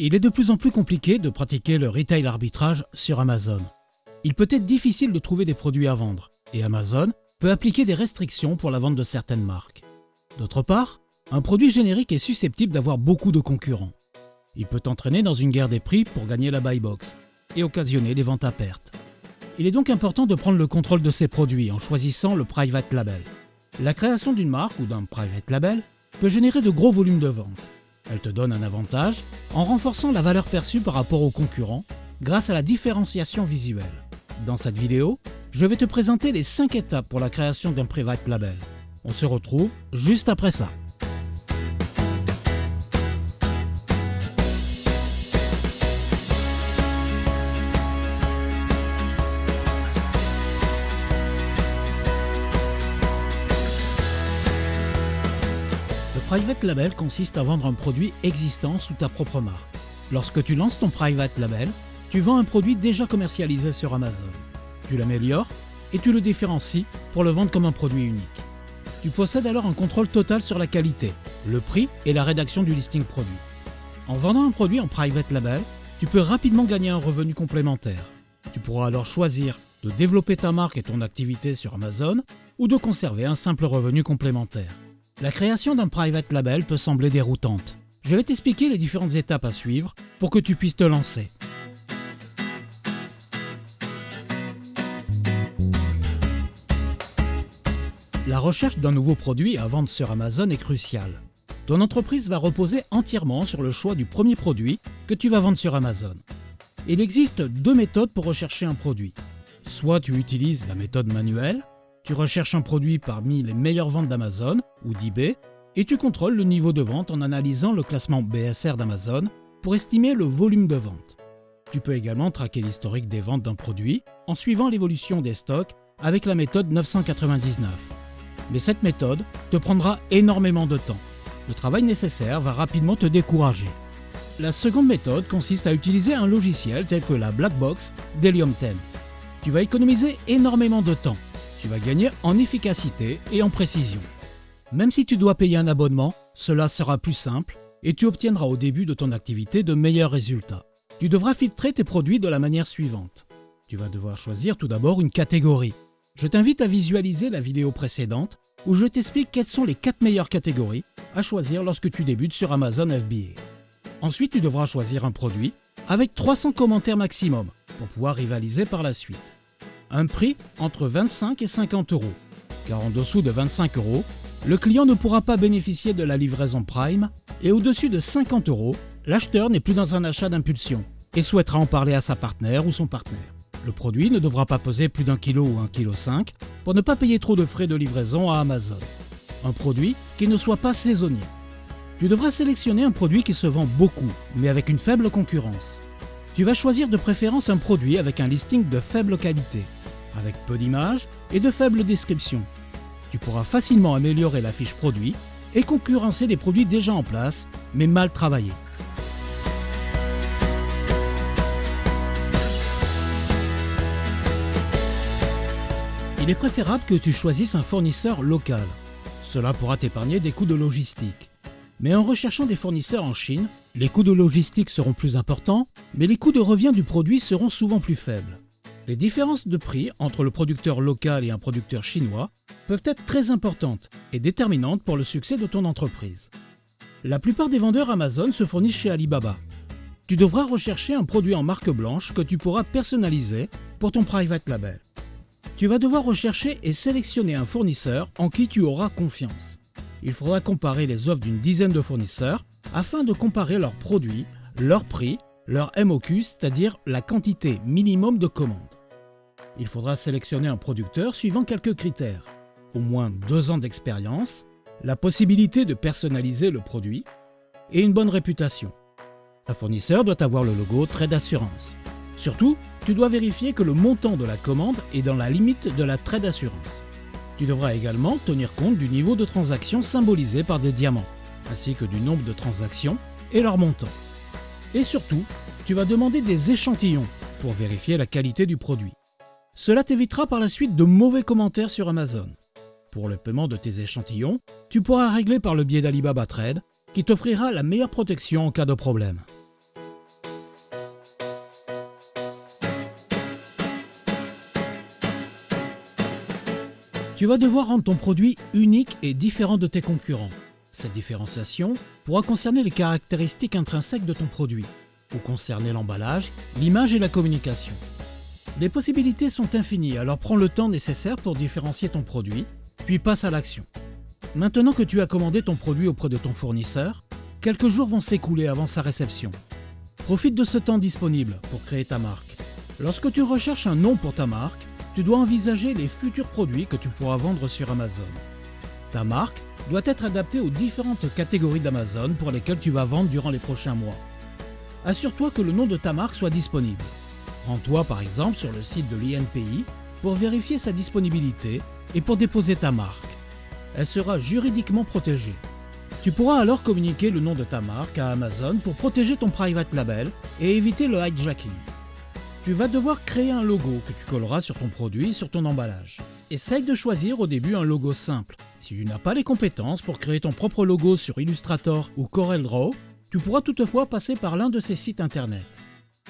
Il est de plus en plus compliqué de pratiquer le retail arbitrage sur Amazon. Il peut être difficile de trouver des produits à vendre, et Amazon peut appliquer des restrictions pour la vente de certaines marques. D'autre part, un produit générique est susceptible d'avoir beaucoup de concurrents. Il peut entraîner dans une guerre des prix pour gagner la buy box et occasionner des ventes à perte. Il est donc important de prendre le contrôle de ces produits en choisissant le private label. La création d'une marque ou d'un private label peut générer de gros volumes de vente. Elle te donne un avantage en renforçant la valeur perçue par rapport aux concurrents grâce à la différenciation visuelle. Dans cette vidéo, je vais te présenter les 5 étapes pour la création d'un private label. On se retrouve juste après ça. Le private label consiste à vendre un produit existant sous ta propre marque. Lorsque tu lances ton private label, tu vends un produit déjà commercialisé sur Amazon. Tu l'améliores et tu le différencies pour le vendre comme un produit unique. Tu possèdes alors un contrôle total sur la qualité, le prix et la rédaction du listing produit. En vendant un produit en private label, tu peux rapidement gagner un revenu complémentaire. Tu pourras alors choisir de développer ta marque et ton activité sur Amazon ou de conserver un simple revenu complémentaire. La création d'un private label peut sembler déroutante. Je vais t'expliquer les différentes étapes à suivre pour que tu puisses te lancer. La recherche d'un nouveau produit à vendre sur Amazon est cruciale. Ton entreprise va reposer entièrement sur le choix du premier produit que tu vas vendre sur Amazon. Il existe 2 méthodes pour rechercher un produit. Soit tu utilises la méthode manuelle, tu recherches un produit parmi les meilleures ventes d'Amazon ou d'eBay et tu contrôles le niveau de vente en analysant le classement BSR d'Amazon pour estimer le volume de vente. Tu peux également traquer l'historique des ventes d'un produit en suivant l'évolution des stocks avec la méthode 999. Mais cette méthode te prendra énormément de temps. Le travail nécessaire va rapidement te décourager. La seconde méthode consiste à utiliser un logiciel tel que la Black Box d'Helium 10. Tu vas économiser énormément de temps. Tu vas gagner en efficacité et en précision. Même si tu dois payer un abonnement, cela sera plus simple et tu obtiendras au début de ton activité de meilleurs résultats. Tu devras filtrer tes produits de la manière suivante. Tu vas devoir choisir tout d'abord une catégorie. Je t'invite à visualiser la vidéo précédente où je t'explique quelles sont les 4 meilleures catégories à choisir lorsque tu débutes sur Amazon FBA. Ensuite, tu devras choisir un produit avec 300 commentaires maximum pour pouvoir rivaliser par la suite. Un prix entre 25 et 50 euros, car en dessous de 25 euros, le client ne pourra pas bénéficier de la livraison Prime et au-dessus de 50 euros, l'acheteur n'est plus dans un achat d'impulsion et souhaitera en parler à sa partenaire ou son partenaire. Le produit ne devra pas peser plus d'1 kg ou 1,5 kg pour ne pas payer trop de frais de livraison à Amazon. Un produit qui ne soit pas saisonnier. Tu devras sélectionner un produit qui se vend beaucoup, mais avec une faible concurrence. Tu vas choisir de préférence un produit avec un listing de faible qualité, avec peu d'images et de faibles descriptions. Tu pourras facilement améliorer la fiche produit et concurrencer des produits déjà en place, mais mal travaillés. Il est préférable que tu choisisses un fournisseur local. Cela pourra t'épargner des coûts de logistique. Mais en recherchant des fournisseurs en Chine, les coûts de logistique seront plus importants, mais les coûts de revient du produit seront souvent plus faibles. Les différences de prix entre le producteur local et un producteur chinois peuvent être très importantes et déterminantes pour le succès de ton entreprise. La plupart des vendeurs Amazon se fournissent chez Alibaba. Tu devras rechercher un produit en marque blanche que tu pourras personnaliser pour ton private label. Tu vas devoir rechercher et sélectionner un fournisseur en qui tu auras confiance. Il faudra comparer les offres d'une dizaine de fournisseurs afin de comparer leurs produits, leur prix, leur MOQ, c'est-à-dire la quantité minimum de commandes. Il faudra sélectionner un producteur suivant quelques critères. Au moins 2 ans d'expérience, la possibilité de personnaliser le produit et une bonne réputation. Un fournisseur doit avoir le logo Trade Assurance. Surtout, tu dois vérifier que le montant de la commande est dans la limite de la Trade Assurance. Tu devras également tenir compte du niveau de transaction symbolisé par des diamants, ainsi que du nombre de transactions et leur montant. Et surtout, tu vas demander des échantillons pour vérifier la qualité du produit. Cela t'évitera par la suite de mauvais commentaires sur Amazon. Pour le paiement de tes échantillons, tu pourras régler par le biais d'Alibaba Trade, qui t'offrira la meilleure protection en cas de problème. Tu vas devoir rendre ton produit unique et différent de tes concurrents. Cette différenciation pourra concerner les caractéristiques intrinsèques de ton produit, ou concerner l'emballage, l'image et la communication. Les possibilités sont infinies, alors prends le temps nécessaire pour différencier ton produit, puis passe à l'action. Maintenant que tu as commandé ton produit auprès de ton fournisseur, quelques jours vont s'écouler avant sa réception. Profite de ce temps disponible pour créer ta marque. Lorsque tu recherches un nom pour ta marque, tu dois envisager les futurs produits que tu pourras vendre sur Amazon. Ta marque doit être adaptée aux différentes catégories d'Amazon pour lesquelles tu vas vendre durant les prochains mois. Assure-toi que le nom de ta marque soit disponible. Rends-toi par exemple sur le site de l'INPI pour vérifier sa disponibilité et pour déposer ta marque. Elle sera juridiquement protégée. Tu pourras alors communiquer le nom de ta marque à Amazon pour protéger ton private label et éviter le hijacking. Tu vas devoir créer un logo que tu colleras sur ton produit et sur ton emballage. Essaye de choisir au début un logo simple. Si tu n'as pas les compétences pour créer ton propre logo sur Illustrator ou CorelDRAW, tu pourras toutefois passer par l'un de ces sites internet.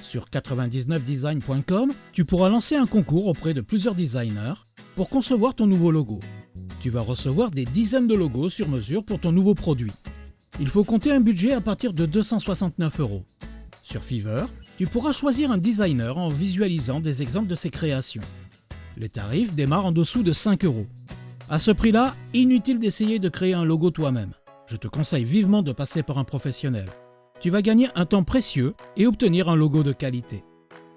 Sur 99design.com, tu pourras lancer un concours auprès de plusieurs designers pour concevoir ton nouveau logo. Tu vas recevoir des dizaines de logos sur mesure pour ton nouveau produit. Il faut compter un budget à partir de 269 €. Sur Fiverr, tu pourras choisir un designer en visualisant des exemples de ses créations. Les tarifs démarrent en dessous de 5 €. À ce prix-là, inutile d'essayer de créer un logo toi-même. Je te conseille vivement de passer par un professionnel. Tu vas gagner un temps précieux et obtenir un logo de qualité.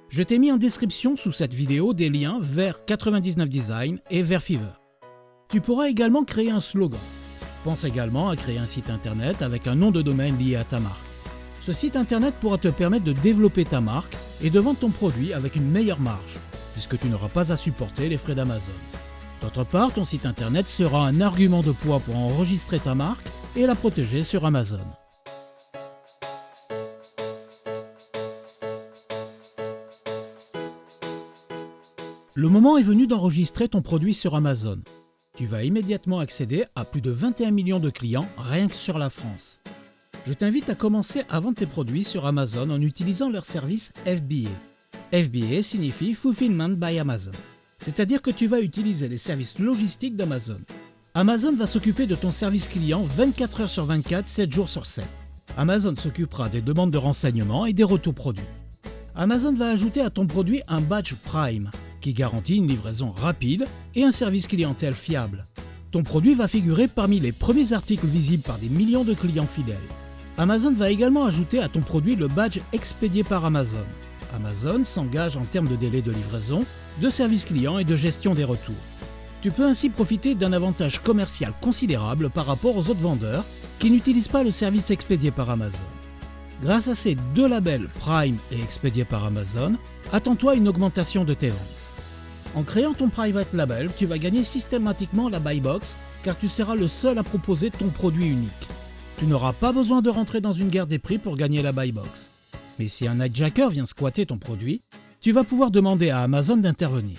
Je t'ai mis en description sous cette vidéo des liens vers 99design et vers Fiverr. Tu pourras également créer un slogan. Pense également à créer un site internet avec un nom de domaine lié à ta marque. Ce site internet pourra te permettre de développer ta marque et de vendre ton produit avec une meilleure marge, puisque tu n'auras pas à supporter les frais d'Amazon. D'autre part, ton site internet sera un argument de poids pour enregistrer ta marque et la protéger sur Amazon. Le moment est venu d'enregistrer ton produit sur Amazon. Tu vas immédiatement accéder à plus de 21 millions de clients rien que sur la France. Je t'invite à commencer à vendre tes produits sur Amazon en utilisant leur service FBA. FBA signifie Fulfillment by Amazon, c'est-à-dire que tu vas utiliser les services logistiques d'Amazon. Amazon va s'occuper de ton service client 24 heures sur 24, 7 jours sur 7. Amazon s'occupera des demandes de renseignements et des retours produits. Amazon va ajouter à ton produit un badge Prime, qui garantit une livraison rapide et un service clientèle fiable. Ton produit va figurer parmi les premiers articles visibles par des millions de clients fidèles. Amazon va également ajouter à ton produit le badge expédié par Amazon. Amazon s'engage en termes de délai de livraison, de service client et de gestion des retours. Tu peux ainsi profiter d'un avantage commercial considérable par rapport aux autres vendeurs qui n'utilisent pas le service expédié par Amazon. Grâce à ces deux labels Prime et expédié par Amazon, attends-toi à une augmentation de tes ventes. En créant ton private label, tu vas gagner systématiquement la buy box car tu seras le seul à proposer ton produit unique. Tu n'auras pas besoin de rentrer dans une guerre des prix pour gagner la buy box. Mais si un hijacker vient squatter ton produit, tu vas pouvoir demander à Amazon d'intervenir.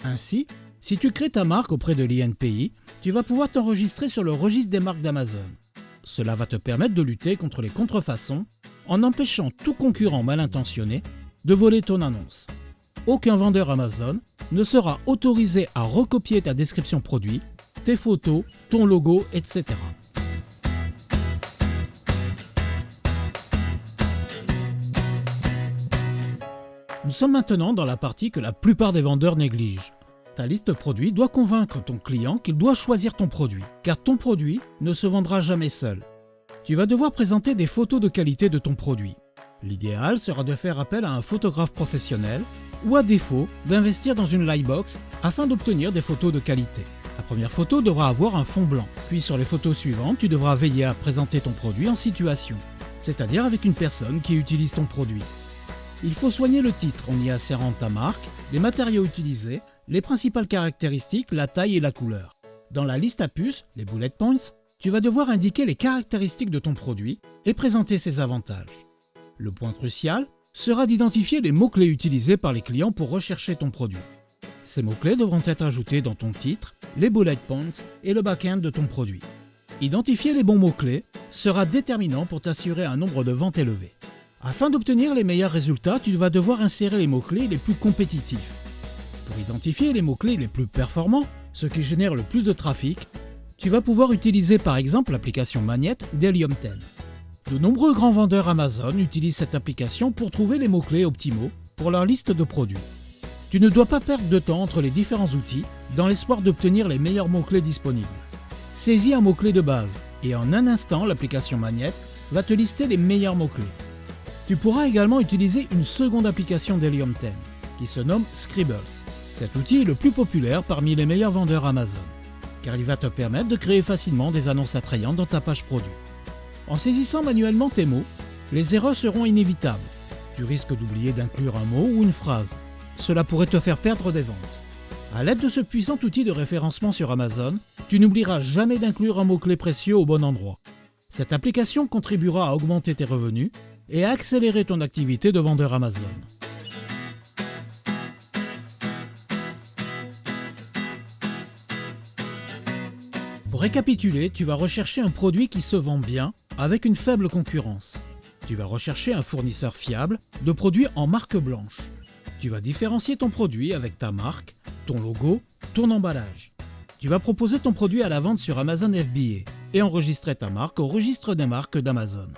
Ainsi, si tu crées ta marque auprès de l'INPI, tu vas pouvoir t'enregistrer sur le registre des marques d'Amazon. Cela va te permettre de lutter contre les contrefaçons en empêchant tout concurrent mal intentionné de voler ton annonce. Aucun vendeur Amazon ne sera autorisé à recopier ta description produit, tes photos, ton logo, etc. Nous sommes maintenant dans la partie que la plupart des vendeurs négligent. Ta liste produit doit convaincre ton client qu'il doit choisir ton produit, car ton produit ne se vendra jamais seul. Tu vas devoir présenter des photos de qualité de ton produit. L'idéal sera de faire appel à un photographe professionnel ou à défaut d'investir dans une lightbox afin d'obtenir des photos de qualité. La première photo devra avoir un fond blanc, puis sur les photos suivantes, tu devras veiller à présenter ton produit en situation, c'est-à-dire avec une personne qui utilise ton produit. Il faut soigner le titre en y insérant ta marque, les matériaux utilisés, les principales caractéristiques, la taille et la couleur. Dans la liste à puces, les bullet points, tu vas devoir indiquer les caractéristiques de ton produit et présenter ses avantages. Le point crucial sera d'identifier les mots-clés utilisés par les clients pour rechercher ton produit. Ces mots-clés devront être ajoutés dans ton titre, les bullet points et le back-end de ton produit. Identifier les bons mots-clés sera déterminant pour t'assurer un nombre de ventes élevé. Afin d'obtenir les meilleurs résultats, tu vas devoir insérer les mots-clés les plus compétitifs. Pour identifier les mots-clés les plus performants, ce qui génère le plus de trafic, tu vas pouvoir utiliser par exemple l'application Magnète d'Helium 10. De nombreux grands vendeurs Amazon utilisent cette application pour trouver les mots-clés optimaux pour leur liste de produits. Tu ne dois pas perdre de temps entre les différents outils dans l'espoir d'obtenir les meilleurs mots-clés disponibles. Saisis un mot-clé de base et en un instant, l'application Magnète va te lister les meilleurs mots-clés. Tu pourras également utiliser une seconde application d'Helium 10 qui se nomme Scribbles. Cet outil est le plus populaire parmi les meilleurs vendeurs Amazon car il va te permettre de créer facilement des annonces attrayantes dans ta page produit. En saisissant manuellement tes mots, les erreurs seront inévitables. Tu risques d'oublier d'inclure un mot ou une phrase. Cela pourrait te faire perdre des ventes. À l'aide de ce puissant outil de référencement sur Amazon, tu n'oublieras jamais d'inclure un mot-clé précieux au bon endroit. Cette application contribuera à augmenter tes revenus et à accélérer ton activité de vendeur Amazon. Pour récapituler, tu vas rechercher un produit qui se vend bien avec une faible concurrence. Tu vas rechercher un fournisseur fiable de produits en marque blanche. Tu vas différencier ton produit avec ta marque, ton logo, ton emballage. Tu vas proposer ton produit à la vente sur Amazon FBA et enregistrer ta marque au registre des marques d'Amazon.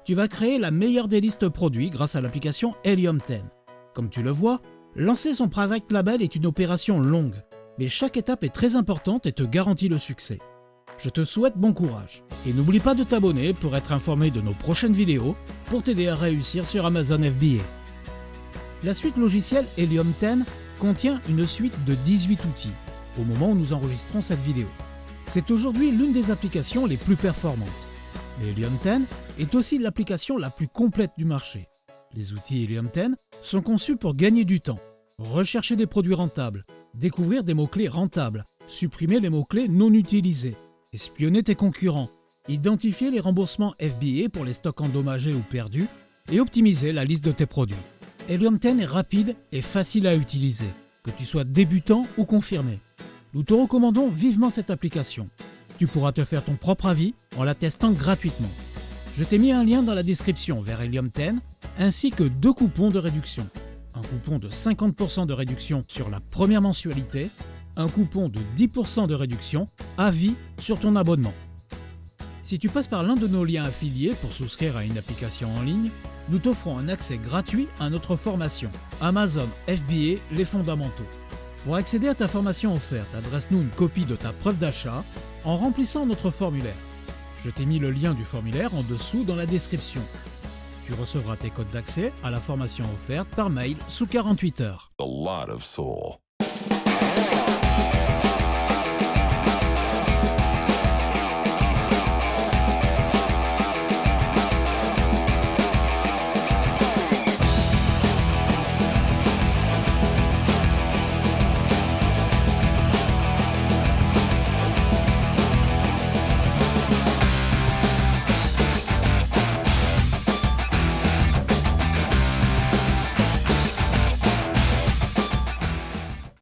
Tu vas créer la meilleure des listes produits grâce à l'application Helium 10. Comme tu le vois, lancer son private label est une opération longue, mais chaque étape est très importante et te garantit le succès. Je te souhaite bon courage et n'oublie pas de t'abonner pour être informé de nos prochaines vidéos pour t'aider à réussir sur Amazon FBA. La suite logicielle Helium 10 contient une suite de 18 outils au moment où nous enregistrons cette vidéo. C'est aujourd'hui l'une des applications les plus performantes. Mais Helium 10 est aussi l'application la plus complète du marché. Les outils Helium 10 sont conçus pour gagner du temps, rechercher des produits rentables, découvrir des mots-clés rentables, supprimer les mots-clés non utilisés, espionner tes concurrents, identifier les remboursements FBA pour les stocks endommagés ou perdus et optimiser la liste de tes produits. Helium 10 est rapide et facile à utiliser, que tu sois débutant ou confirmé. Nous te recommandons vivement cette application. Tu pourras te faire ton propre avis en la testant gratuitement. Je t'ai mis un lien dans la description vers Helium 10 ainsi que 2 coupons de réduction. Un coupon de 50% de réduction sur la première mensualité, un coupon de 10% de réduction à vie sur ton abonnement. Si tu passes par l'un de nos liens affiliés pour souscrire à une application en ligne, nous t'offrons un accès gratuit à notre formation Amazon FBA Les Fondamentaux. Pour accéder à ta formation offerte, adresse-nous une copie de ta preuve d'achat en remplissant notre formulaire. Je t'ai mis le lien du formulaire en dessous dans la description. Tu recevras tes codes d'accès à la formation offerte par mail sous 48 heures. A lot of soul.